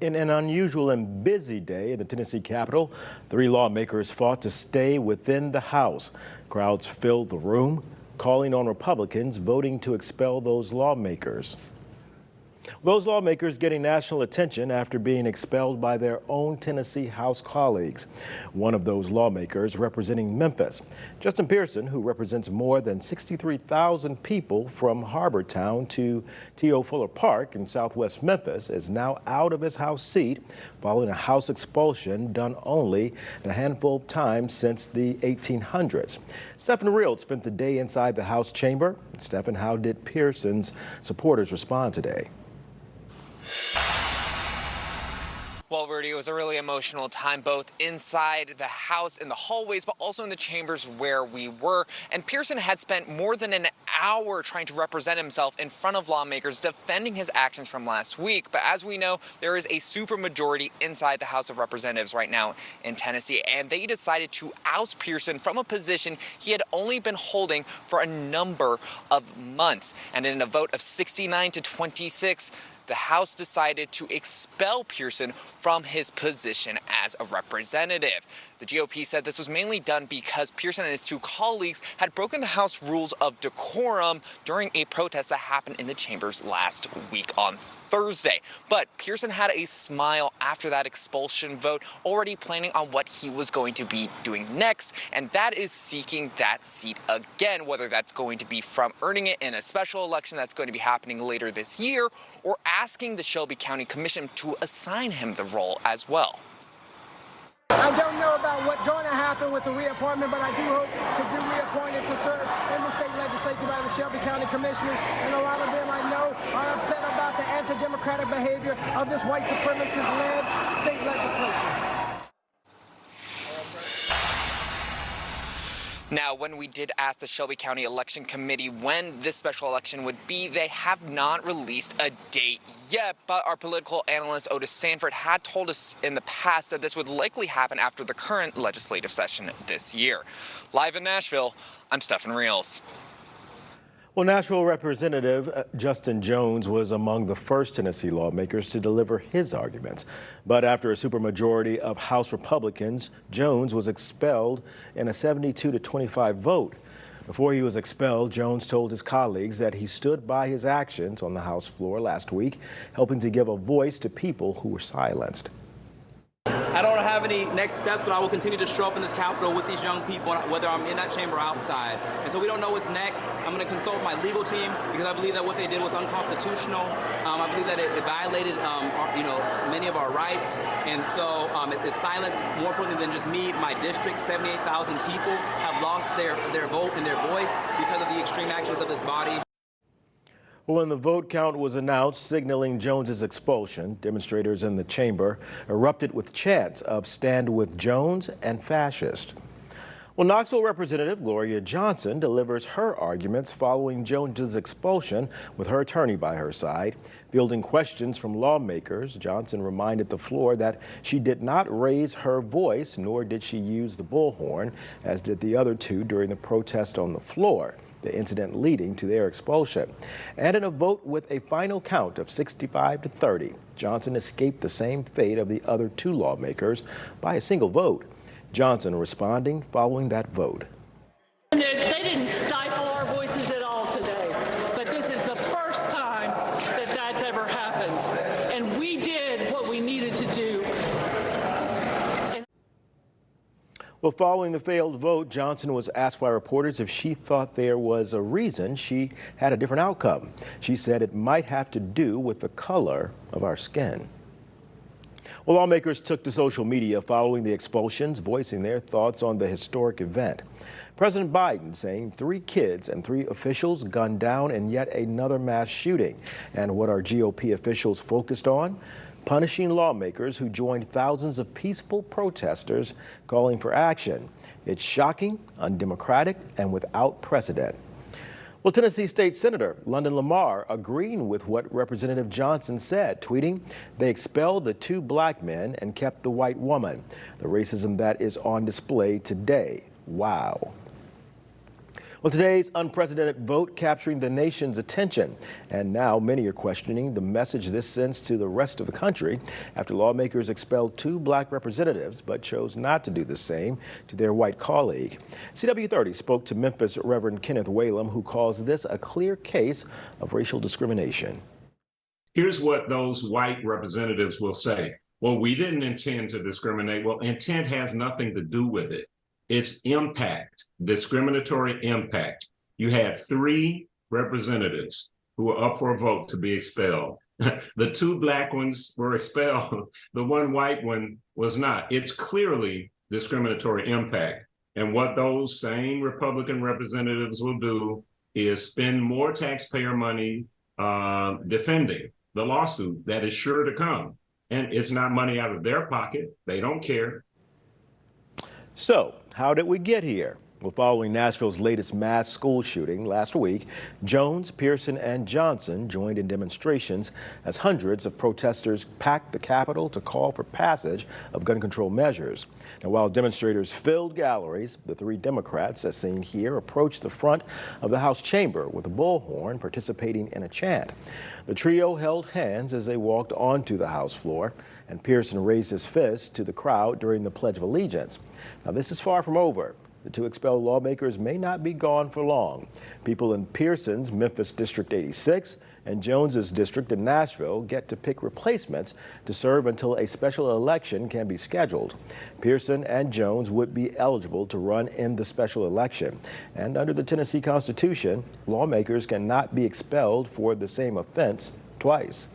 In an unusual and busy day in the Tennessee Capitol, 3 lawmakers fought to stay within the House. Crowds filled the room, calling on Republicans voting to expel those lawmakers. Those lawmakers getting national attention after being expelled by their own Tennessee House colleagues. One of those lawmakers representing Memphis, Justin Pearson, who represents more than 63,000 people from Harbortown to T.O. Fuller Park in southwest Memphis, is now out of his House seat following a House expulsion done only a handful of times since the 1800s. Stephen Real spent the day inside the House chamber. Stephen, how did Pearson's supporters respond today? Well, Rudy, it was a really emotional time, both inside the House, in the hallways, but also in the chambers where we were. And Pearson had spent more than an hour trying to represent himself in front of lawmakers, defending his actions from last week. But as we know, there is a supermajority inside the House of Representatives right now in Tennessee, and they decided to oust Pearson from a position he had only been holding for a number of months. And in a vote of 69 to 26, the House decided to expel Pearson from his position as a representative. The GOP said this was mainly done because Pearson and his 2 colleagues had broken the House rules of decorum during a protest that happened in the chambers last week on Thursday. But Pearson had a smile after that expulsion vote, already planning on what he was going to be doing next, and that is seeking that seat again, whether that's going to be from earning it in a special election that's going to be happening later this year, or asking the Shelby County Commission to assign him the role as well. I don't know about what's going to happen with the reappointment, but I do hope to be reappointed to serve in the state legislature by the Shelby County Commissioners. And a lot of them I know are upset about the anti-democratic behavior of this white supremacist-led state legislature. Now, when we did ask the Shelby County Election Committee when this special election would be, they have not released a date yet. But our political analyst Otis Sanford had told us in the past that this would likely happen after the current legislative session this year. Live in Nashville, I'm Stephen Reals. Well, Nashville Representative Justin Jones was among the first Tennessee lawmakers to deliver his arguments. But after a supermajority of House Republicans, Jones was expelled in a 72-25 vote. Before he was expelled, Jones told his colleagues that he stood by his actions on the House floor last week, helping to give a voice to people who were silenced. I don't have any next steps, but I will continue to show up in this Capitol with these young people, whether I'm in that chamber or outside. And so we don't know what's next. I'm going to consult with my legal team because I believe that what they did was unconstitutional. I believe that it violated, many of our rights. And so it silenced, more importantly than just me, my district. 78,000 people have lost their vote and their voice because of the extreme actions of this body. When the vote count was announced signaling Jones's expulsion, demonstrators in the chamber erupted with chants of "Stand with Jones" and "Fascist." Well, Knoxville Representative Gloria Johnson delivers her arguments following Jones's expulsion with her attorney by her side. Fielding questions from lawmakers, Johnson reminded the floor that she did not raise her voice, nor did she use the bullhorn, as did the other 2 during the protest on the floor, the incident leading to their expulsion. And in a vote with a final count of 65-30, Johnson escaped the same fate of the other 2 lawmakers by a single vote. Johnson responding following that vote. They didn't stifle our voices at all today, but this is the first time that that's ever happened. And we did what we needed to do. Well, following the failed vote, Johnson was asked by reporters if she thought there was a reason she had a different outcome. She said it might have to do with the color of our skin. Well, lawmakers took to social media following the expulsions, voicing their thoughts on the historic event. President Biden saying 3 kids and 3 officials gunned down in yet another mass shooting. And what are GOP officials focused on? Punishing lawmakers who joined thousands of peaceful protesters calling for action. It's shocking, undemocratic, and without precedent. Well, Tennessee State Senator London Lamar agreeing with what Representative Johnson said, tweeting, "They expelled the 2 black men and kept the white woman. The racism that is on display today. Wow." Well, today's unprecedented vote capturing the nation's attention, and now many are questioning the message this sends to the rest of the country after lawmakers expelled 2 black representatives but chose not to do the same to their white colleague. CW30 spoke to Memphis Reverend Kenneth Whalum, who calls this a clear case of racial discrimination. Here's what those white representatives will say. Well, we didn't intend to discriminate. Well, intent has nothing to do with it. It's impact, discriminatory impact. You had 3 representatives who were up for a vote to be expelled. The 2 black ones were expelled. The 1 white one was not. It's clearly discriminatory impact. And what those same Republican representatives will do is spend more taxpayer money defending the lawsuit that is sure to come. And it's not money out of their pocket. They don't care. So, how did we get here? Well, following Nashville's latest mass school shooting last week, Jones, Pearson, and Johnson joined in demonstrations as hundreds of protesters packed the Capitol to call for passage of gun control measures. Now, while demonstrators filled galleries, the 3 Democrats, as seen here, approached the front of the House chamber with a bullhorn, participating in a chant. The trio held hands as they walked onto the House floor, and Pearson raised his fist to the crowd during the Pledge of Allegiance. Now, this is far from over. The 2 expelled lawmakers may not be gone for long. People in Pearson's Memphis District 86 and Jones's district in Nashville get to pick replacements to serve until a special election can be scheduled. Pearson and Jones would be eligible to run in the special election. And under the Tennessee Constitution, lawmakers cannot be expelled for the same offense twice.